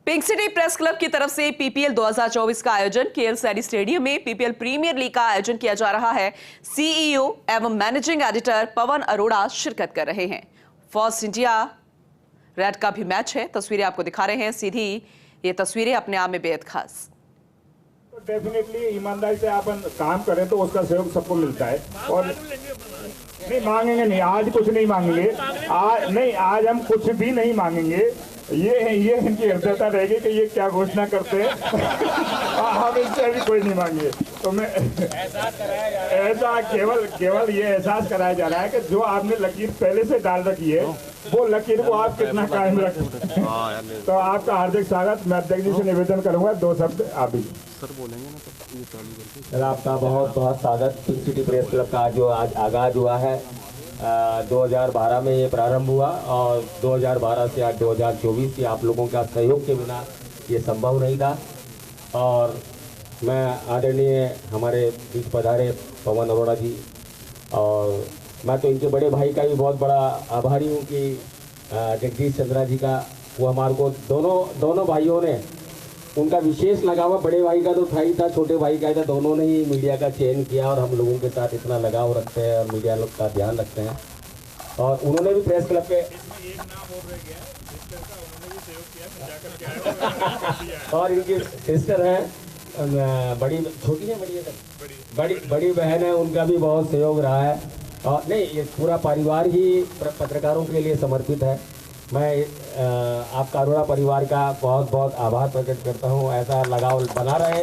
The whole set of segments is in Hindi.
पिंक सिटी प्रेस क्लब की तरफ से पीपीएल 2024 का आयोजन केएल सैनी स्टेडियम में पीपीएल प्रीमियर लीग का आयोजन किया जा रहा है। सीईओ एवं मैनेजिंग एडिटर पवन अरोड़ा शिरकत कर रहे हैं। फर्स्ट इंडिया रेड का भी मैच है, तस्वीरें आपको दिखा रहे हैं। सीधी ये तस्वीरें अपने आप में बेहद खास। डेफिनेटली ईमानदारी से अपन काम करें तो उसका सहयोग सबको मिलता है। और नहीं मांगेंगे, नहीं आज कुछ नहीं मांगेंगे, आज हम कुछ भी नहीं मांगेंगे। ये इनकी हृदयता रहेगी कि ये क्या घोषणा करते हैं। हम इनसे अभी कोई नहीं मांगे। तो मैं ऐसा केवल ये एहसास कराया जा रहा है कि जो आपने लकीर पहले से डाल रखी है वो लकीर को आप कितना कायम रखें। तो आपका हार्दिक स्वागत। मैं अध्यक्ष जी से निवेदन करूंगा, 2 शब्द आप भी सर बोलेंगे ना। तो ये चालू करके सर आपका बहुत बहुत स्वागत। पिंक सिटी प्रेस क्लब का जो आज आगाज हुआ है 2012 में ये प्रारंभ हुआ और 2012 से आज 2024 आप लोगों का सहयोग के बिना ये संभव नहीं था। और मैं आदरणीय हमारे बीच पधारे पवन अरोड़ा जी, और मैं तो इनके बड़े भाई का भी बहुत बड़ा आभारी हूँ कि जगदीश चंद्रा जी का, वो हमारे को दोनों भाइयों ने उनका विशेष लगाव, बड़े भाई का तो था ही था, छोटे भाई का था, दोनों ने ही मीडिया का चयन किया और हम लोगों के साथ इतना लगाव रखते हैं और मीडिया लोग का ध्यान रखते हैं। और उन्होंने भी प्रेस क्लब के और इनकी सिस्टर हैं, बड़ी छोटी है, बड़ी बहन है, उनका भी बहुत सहयोग रहा है। और नहीं, ये पूरा परिवार ही पत्रकारों के लिए समर्पित है। मैं आपका अरोड़ा परिवार का बहुत बहुत आभार प्रकट करता हूं। ऐसा लगाव बना रहे,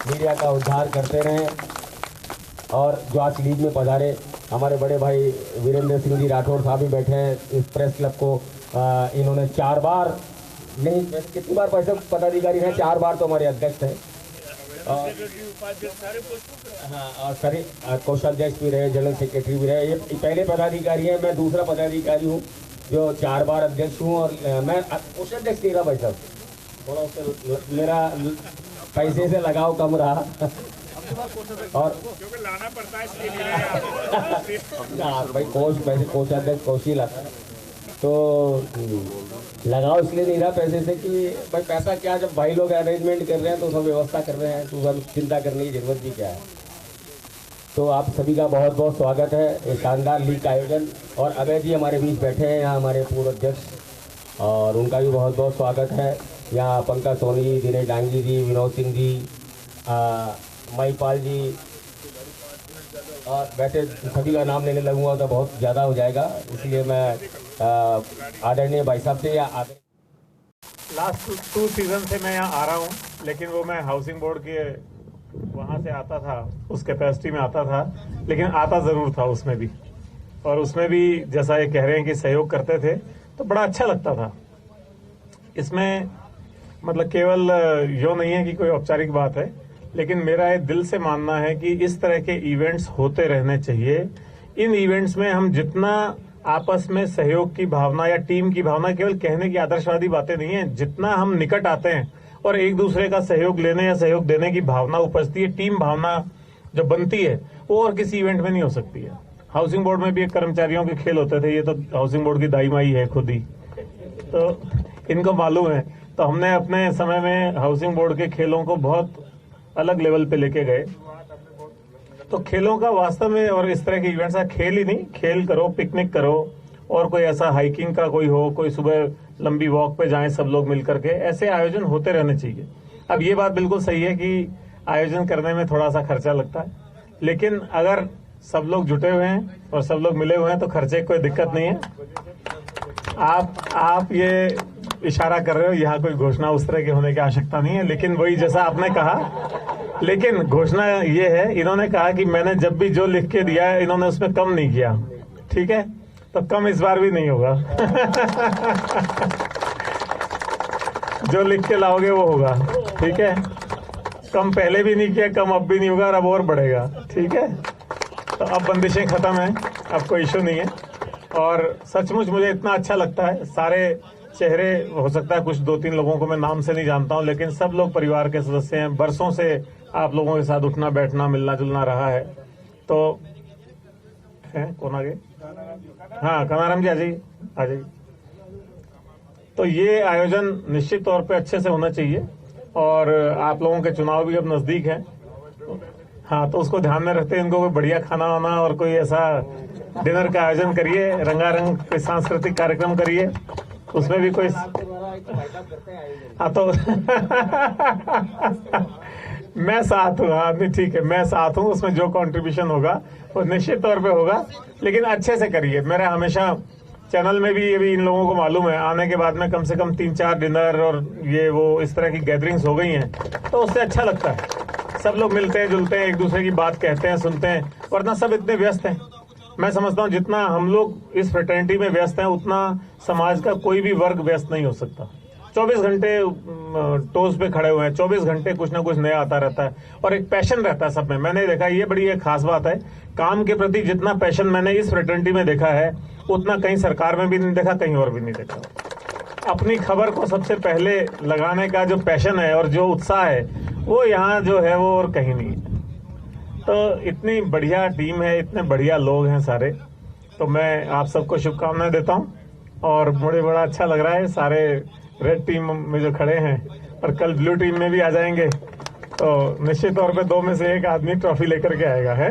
मीडिया का उद्धार करते रहें। और जो आज लीग में पधारे हमारे बड़े भाई वीरेंद्र सिंह जी राठौर साहब भी बैठे हैं इस प्रेस क्लब को। इन्होंने 4 बार, नहीं कितनी बार पैसे पदाधिकारी हैं, 4 बार तो हमारे अध्यक्ष हैं। हाँ, और सारे कोषाध्यक्ष भी रहे, जनरल सेक्रेटरी भी रहे। ये पहले पदाधिकारी हैं, मैं दूसरा पदाधिकारी हूँ जो 4 बार अध्यक्ष हूँ। और मैं कोषाध्यक्ष नहीं रहा भाई साहब, थोड़ा उससे मेरा पैसे से लगाव कम रहा और लाना पड़ता है इसलिए भाई कोषाध्यक्ष कोशी लाता है, तो लगाव इसलिए नहीं रहा पैसे से कि भाई पैसा क्या, जब भाई लोग अरेंजमेंट कर रहे हैं तो सब व्यवस्था कर रहे हैं, तो सब चिंता करने की जरूरत भी क्या है। तो आप सभी का बहुत बहुत स्वागत है एक शानदार लीग का आयोजन। और अभय जी हमारे बीच बैठे हैं यहाँ, हमारे पूर्व अध्यक्ष, और उनका भी बहुत बहुत स्वागत है। यहाँ पंकज सोनी, दिनेश डांगी जी, विनोद सिंह जी, महिपाल जी, और वैसे सभी का नाम लेने लगूंगा तो बहुत ज़्यादा हो जाएगा, इसलिए मैं आदरणीय भाई साहब से या लास्ट 2 सीजन से मैं यहाँ आ रहा हूँ, लेकिन वो मैं हाउसिंग बोर्ड के वहाँ से आता था, उस कैपेसिटी में आता था, लेकिन आता ज़रूर था उसमें भी। और उसमें भी जैसा ये कह रहे हैं कि सहयोग करते थे तो बड़ा अच्छा लगता था। इसमें मतलब केवल यो नहीं है कि कोई औपचारिक बात है, लेकिन मेरा ये दिल से मानना है कि इस तरह के इवेंट्स होते रहने चाहिए। इन इवेंट्स में हम जितना आपस में सहयोग की भावना या टीम की भावना, केवल कहने की आदर्शवादी बातें नहीं है, जितना हम निकट आते हैं और एक दूसरे का सहयोग लेने या सहयोग देने की भावना उपजती है, टीम भावना जो बनती है, वो और किसी इवेंट में नहीं हो सकती है। हाउसिंग बोर्ड में भी एक कर्मचारियों के खेल होते थे, ये तो हाउसिंग बोर्ड की दाई माई है खुद ही, तो इनको मालूम है। तो हमने अपने समय में हाउसिंग बोर्ड के खेलों को बहुत अलग लेवल पे लेके गए। तो खेलों का वास्तव में, और इस तरह के इवेंट्स का खेल ही नहीं, खेल करो, पिकनिक करो, और कोई ऐसा हाइकिंग का कोई हो, कोई सुबह लंबी वॉक पे जाएं सब लोग मिलकर के, ऐसे आयोजन होते रहने चाहिए। अब ये बात बिल्कुल सही है कि आयोजन करने में थोड़ा सा खर्चा लगता है, लेकिन अगर सब लोग जुटे हुए हैं और सब लोग मिले हुए हैं तो खर्चे की कोई दिक्कत नहीं है। आप ये इशारा कर रहे हो, यहाँ कोई घोषणा उस तरह की होने की आवश्यकता नहीं है, लेकिन वही जैसा आपने कहा, लेकिन घोषणा ये है, इन्होंने कहा कि मैंने जब भी जो लिख के दिया है इन्होंने उसमें कम नहीं किया, ठीक है, तो कम इस बार भी नहीं होगा। जो लिख के लाओगे वो होगा, ठीक है। कम पहले भी नहीं किया, कम अब भी नहीं होगा, और अब और बढ़ेगा, ठीक है। तो अब बंदिशें खत्म हैं, अब कोई इशू नहीं है। और सचमुच मुझे इतना अच्छा लगता है, सारे चेहरे, हो सकता है कुछ 2-3 लोगों को मैं नाम से नहीं जानता हूं, लेकिन सब लोग परिवार के सदस्य हैं। बरसों से आप लोगों के साथ उठना बैठना मिलना जुलना रहा है। तो है कौन आगे? हाँ, कनाराम जी आ जाइए, आ जाइए। तो ये आयोजन निश्चित तौर पे अच्छे से होना चाहिए और आप लोगों के चुनाव भी अब नजदीक हैं। हाँ, तो उसको ध्यान में रखते इनको कोई बढ़िया खाना वाना और कोई ऐसा डिनर का आयोजन करिए, रंगारंग कोई सांस्कृतिक कार्यक्रम करिए, उसमें भी कोई हाँ तो मैं साथ हूँ। हाँ नहीं ठीक है, मैं साथ हूँ, उसमें जो कंट्रीब्यूशन होगा वो निश्चित तौर पे होगा, लेकिन अच्छे से करिए। मेरा हमेशा चैनल में भी ये भी इन लोगों को मालूम है, आने के बाद में कम से कम 3-4 डिनर और ये वो इस तरह की गैदरिंग्स हो गई हैं, तो उससे अच्छा लगता है। सब लोग मिलते हैं जुलते हैं, एक दूसरे की बात कहते हैं, सुनते हैं, वरना सब इतने व्यस्त हैं। मैं समझता हूँ जितना हम लोग इस फ्रेटर्निटी में व्यस्त हैं उतना समाज का कोई भी वर्ग व्यस्त नहीं हो सकता। 24 घंटे टोज पे खड़े हुए हैं, 24 घंटे कुछ ना कुछ नया आता रहता है और एक पैशन रहता है सब में। मैंने देखा ये बड़ी एक खास बात है, काम के प्रति जितना पैशन मैंने इस फ्रेटर्निटी में देखा है उतना कहीं सरकार में भी नहीं देखा, कहीं और भी नहीं देखा। अपनी खबर को सबसे पहले लगाने का जो पैशन है और जो उत्साह है वो यहाँ जो है वो और कहीं नहीं है। तो इतनी बढ़िया टीम है, इतने बढ़िया लोग हैं सारे, तो मैं आप सबको शुभकामनाएं देता हूँ और मुझे बड़ा अच्छा लग रहा है सारे रेड टीम में जो खड़े हैं और कल ब्लू टीम में भी आ जाएंगे, तो निश्चित तौर पे 2 में से एक आदमी ट्रॉफी लेकर के आएगा है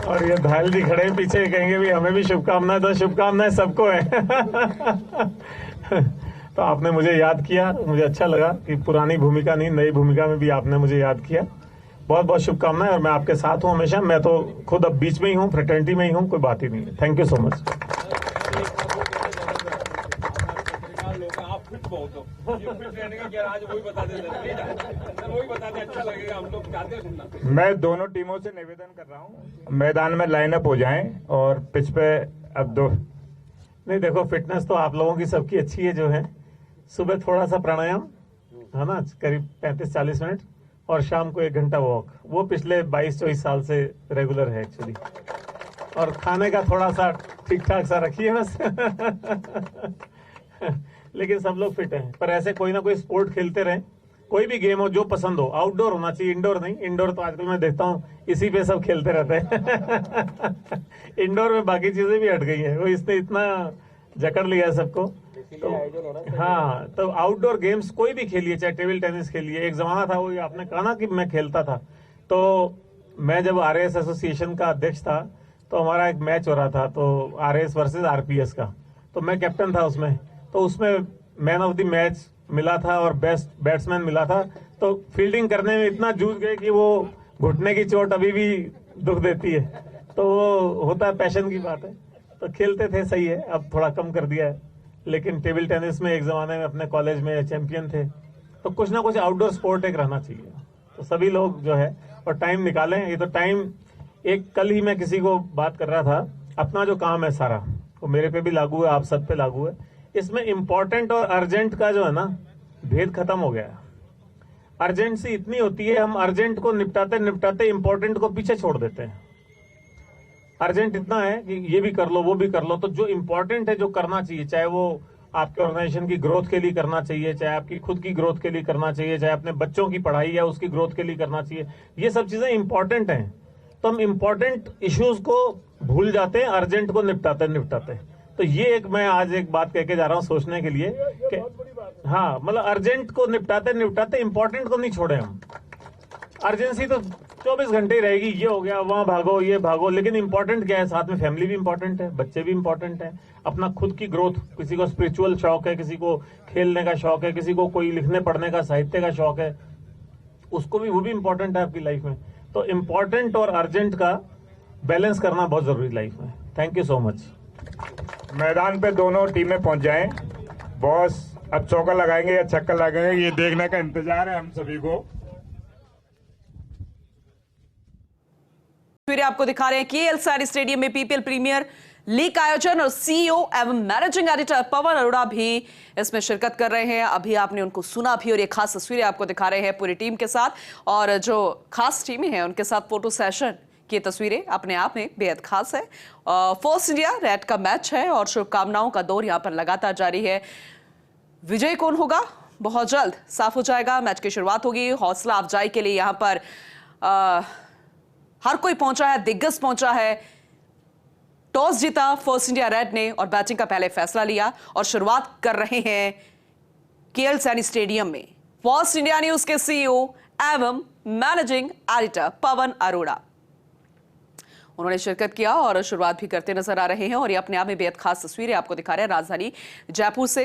और ये धायल जी खड़े पीछे कहेंगे भी हमें भी शुभकामनाएं, तो शुभकामनाएं सबको है तो आपने मुझे याद किया, मुझे अच्छा लगा कि पुरानी भूमिका नहीं नई भूमिका में भी आपने मुझे याद किया। बहुत बहुत शुभकामनाएं और मैं आपके साथ हूं हमेशा। मैं तो खुद अब बीच में ही हूं, फ्रेटर्निटी में ही हूं, कोई बात ही नहीं है। Thank you so much. मैं दोनों टीमों से निवेदन कर रहा हूं, मैदान में लाइनअप हो जाएं और पिच पे अब दो नहीं देखो, फिटनेस तो आप लोगों की सबकी अच्छी है जो है। सुबह थोड़ा सा प्राणायाम है ना, करीब 35-40 मिनट और शाम को 1 घंटा वॉक, वो पिछले 22-24 साल से रेगुलर है एक्चुअली। और खाने का थोड़ा सा ठीक ठाक सा रखिए बस लेकिन सब लोग फिट हैं। पर ऐसे कोई ना कोई स्पोर्ट खेलते रहें, कोई भी गेम हो जो पसंद हो, आउटडोर होना चाहिए, इंडोर नहीं। इंडोर तो आजकल मैं देखता हूँ इसी पे सब खेलते रहते हैं इंडोर में बाकी चीजें भी हट गई हैं, वो इसने इतना जकड़ लिया है सबको। तो हाँ, तो आउटडोर गेम्स कोई भी खेलिए, चाहे टेबल टेनिस खेलिए। एक जमाना था, वो आपने कहा ना कि मैं खेलता था, तो मैं जब आरएएस एसोसिएशन का अध्यक्ष था तो हमारा एक मैच हो रहा था, तो आरएएस वर्सेस आरपीएस का, तो मैं कैप्टन था उसमें। तो उसमें मैन ऑफ द मैच मिला था और बेस्ट बैट्समैन मिला था। तो फील्डिंग करने में इतना जूझ गए कि वो घुटने की चोट अभी भी दुख देती है। तो वो होता है, पैशन की बात है। तो खेलते थे, सही है, अब थोड़ा कम कर दिया है। लेकिन टेबल टेनिस में एक जमाने में अपने कॉलेज में चैंपियन थे। तो कुछ ना कुछ आउटडोर स्पोर्ट एक रहना चाहिए। तो सभी लोग जो है और टाइम निकालें। ये तो टाइम, एक कल ही मैं किसी को बात कर रहा था, अपना जो काम है सारा वो मेरे पे भी लागू है, आप सब पे लागू है। इसमें इम्पोर्टेंट और अर्जेंट का जो है ना भेद खत्म हो गया है। अर्जेंसी इतनी होती है, हम अर्जेंट को निपटाते निपटाते इम्पोर्टेंट को पीछे छोड़ देते हैं। अर्जेंट इतना है कि ये भी कर लो वो भी कर लो, तो जो इम्पोर्टेंट है, जो करना चाहिए, चाहे वो आपके ऑर्गेनाइजेशन की ग्रोथ के लिए करना चाहिए, चाहे आपकी खुद की ग्रोथ के लिए करना चाहिए, चाहे अपने बच्चों की पढ़ाई या उसकी ग्रोथ के लिए करना चाहिए, ये सब चीजें इंपॉर्टेंट हैं। तो हम इम्पोर्टेंट इश्यूज को भूल जाते हैं, अर्जेंट को निपटाते निपटाते। तो ये एक मैं आज एक बात कह के जा रहा हूँ सोचने के लिए कि हाँ, मतलब अर्जेंट को निपटाते निपटाते इम्पोर्टेंट को नहीं छोड़े हम। अर्जेंसी तो 24 घंटे ही रहेगी, ये हो गया, वहां भागो, ये भागो, लेकिन इंपॉर्टेंट क्या है? साथ में फैमिली भी इंपॉर्टेंट है, बच्चे भी इंपॉर्टेंट है, अपना खुद की ग्रोथ। किसी को स्पिरिचुअल शौक है, किसी को खेलने का शौक है, किसी को कोई लिखने पढ़ने का, साहित्य का शौक है, उसको भी, वो भी इंपॉर्टेंट है आपकी लाइफ में। तो इम्पोर्टेंट और अर्जेंट का बैलेंस करना बहुत जरूरी लाइफ में। Thank you so much. मैदान पे दोनों टीमें पहुंच जाएं। बॉस अब चौका लगाएंगे या छक्का लगाएंगे, ये देखने का इंतजार है हम सभी को। फिर आपको दिखा रहे हैं केएल स्टेडियम में पीपीएल प्रीमियर लीग का आयोजन और सीईओ एवं मैनेजिंग एडिटर पवन अरोड़ा भी इसमें शिरकत कर रहे हैं। अभी आपने उनको सुना भी और ये खास तस्वीरें आपको दिखा रहे हैं पूरी टीम के साथ, और जो खास टीमें हैं उनके साथ फोटो सेशन की तस्वीरें अपने आप में बेहद खास है। फर्स्ट इंडिया रेड का मैच है और शुभकामनाओं का दौर यहां पर लगातार जारी है। विजय कौन होगा बहुत जल्द साफ हो जाएगा। मैच की शुरुआत होगी। हौसला अफजाई के लिए यहां पर हर कोई पहुंचा है, दिग्गज पहुंचा है। टॉस जीता फर्स्ट इंडिया रेड ने और बैटिंग का पहले फैसला लिया और शुरुआत कर रहे हैं केएल सैनी स्टेडियम में फर्स्ट इंडिया न्यूज के सीईओ एवं मैनेजिंग एडिटर पवन अरोड़ा। उन्होंने शिरकत किया और शुरुआत भी करते नजर आ रहे हैं और ये अपने आप में बेहद खास तस्वीरें आपको दिखा रहे हैं राजधानी जयपुर से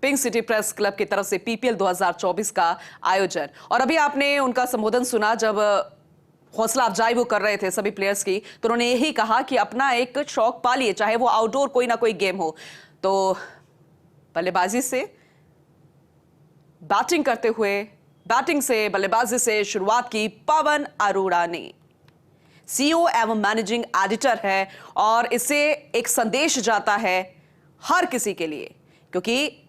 पिंक सिटी प्रेस क्लब की तरफ से पीपीएल 2024 का आयोजन। और अभी आपने उनका संबोधन सुना जब हौसला अफजाई वो कर रहे थे सभी प्लेयर्स की, तो उन्होंने यही कहा कि अपना एक शौक पालिए, चाहे वो आउटडोर कोई ना कोई गेम हो। तो बल्लेबाजी से बैटिंग से बल्लेबाजी से शुरुआत की पवन अरोड़ा ने। सीईओ एवं मैनेजिंग एडिटर है और इससे एक संदेश जाता है हर किसी के लिए, क्योंकि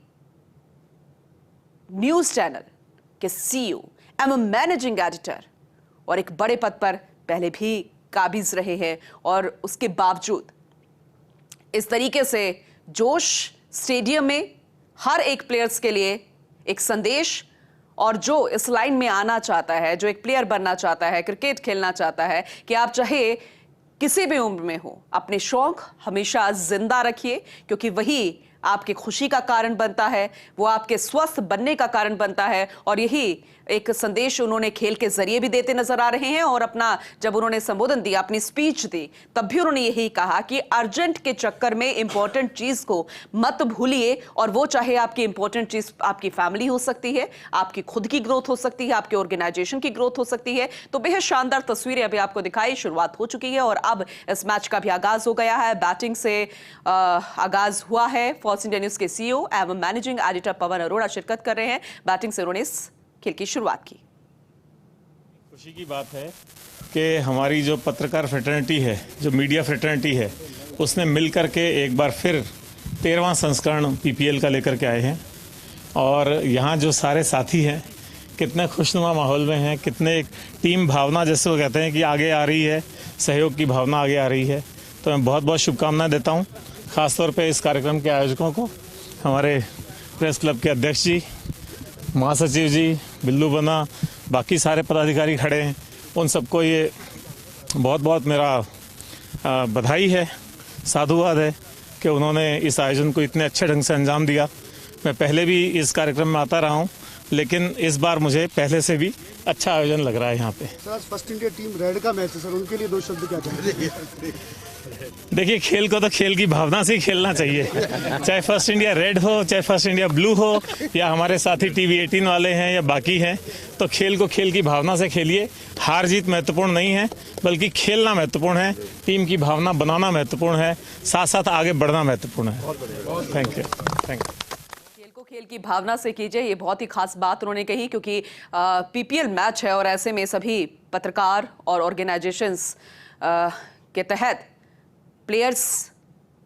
न्यूज चैनल के सीईओ एवं मैनेजिंग एडिटर और एक बड़े पद पर पहले भी काबिज रहे हैं और उसके बावजूद इस तरीके से जोश स्टेडियम में हर एक प्लेयर्स के लिए एक संदेश, और जो इस लाइन में आना चाहता है, जो एक प्लेयर बनना चाहता है, क्रिकेट खेलना चाहता है, कि आप चाहे किसी भी उम्र में हो अपने शौक हमेशा जिंदा रखिए, क्योंकि वही आपकी खुशी का कारण बनता है, वो आपके स्वस्थ बनने का कारण बनता है। और यही एक संदेश उन्होंने खेल के जरिए भी देते नजर आ रहे हैं। और अपना जब उन्होंने संबोधन दिया, अपनी स्पीच दी, तब भी उन्होंने यही कहा कि अर्जेंट के चक्कर में इंपॉर्टेंट चीज को मत भूलिए, और वो चाहे आपकी इंपॉर्टेंट चीज आपकी फैमिली हो सकती है, आपकी खुद की ग्रोथ हो सकती है, आपके ऑर्गेनाइजेशन की ग्रोथ हो सकती है। तो बेहद शानदार तस्वीरें अभी आपको दिखाई, शुरुआत हो चुकी है और अब इस मैच का भी आगाज हो गया है। बैटिंग से आगाज हुआ है। फर्स्ट इंडिया न्यूज के सीईओ एवं मैनेजिंग एडिटर पवन अरोड़ा शिरकत कर रहे हैं। बैटिंग से उन्होंने इस खेल की शुरुआत की। खुशी की बात है कि हमारी जो पत्रकार फ्रेटर्निटी है, जो मीडिया फ्रेटर्निटी है, उसने मिलकर के एक बार फिर 13वां संस्करण पीपीएल का लेकर के आए हैं। और यहाँ जो सारे साथी हैं कितने खुशनुमा माहौल में हैं, कितने एक टीम भावना जैसे वो कहते हैं कि आगे आ रही है, सहयोग की भावना आगे आ रही है। तो मैं बहुत बहुत शुभकामनाएं देता हूँ ख़ासतौर पे इस कार्यक्रम के आयोजकों को, हमारे प्रेस क्लब के अध्यक्ष जी, महासचिव जी, बिल्लू बना, बाकी सारे पदाधिकारी खड़े हैं, उन सबको ये बहुत बहुत मेरा बधाई है, साधुवाद है कि उन्होंने इस आयोजन को इतने अच्छे ढंग से अंजाम दिया। मैं पहले भी इस कार्यक्रम में आता रहा हूँ, लेकिन इस बार मुझे पहले से भी अच्छा आयोजन लग रहा है यहाँ पे। सर आज फर्स्ट इंडिया टीम रेड का मैच है सर, उनके लिए 2 शब्द क्या कहेंगे? देखिए, खेल को तो खेल की भावना से ही खेलना चाहिए, चाहे फर्स्ट इंडिया रेड हो, चाहे फर्स्ट इंडिया ब्लू हो, या हमारे साथी टीवी 18 वाले हैं या बाकी हैं। तो खेल को खेल की भावना से खेलिए। हार जीत महत्वपूर्ण नहीं है, बल्कि खेलना महत्वपूर्ण है, टीम की भावना बनाना महत्वपूर्ण है, साथ साथ आगे बढ़ना महत्वपूर्ण है। Thank you. खेल की भावना से कीजिए, ये बहुत ही खास बात उन्होंने कही, क्योंकि पीपीएल मैच है और ऐसे में सभी पत्रकार और ऑर्गेनाइजेशंस के तहत प्लेयर्स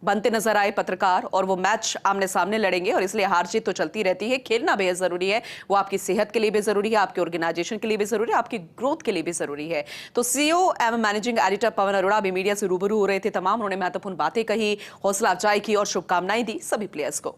बनते नजर आए पत्रकार, और वो मैच आमने सामने लड़ेंगे और इसलिए हार जीत तो चलती रहती है। खेलना बेहद जरूरी है, वो आपकी सेहत के लिए भी जरूरी है, आपके ऑर्गेनाइजेशन के लिए भी जरूरी है, आपकी ग्रोथ के लिए भी जरूरी है। तो सीईओ एवं मैनेजिंग एडिटर पवन अरोड़ा भी मीडिया से रूबरू हो रहे थे। तमाम उन्होंने महत्वपूर्ण बातें कही, हौसला अफजाई की और शुभकामनाएं दी सभी प्लेयर्स को।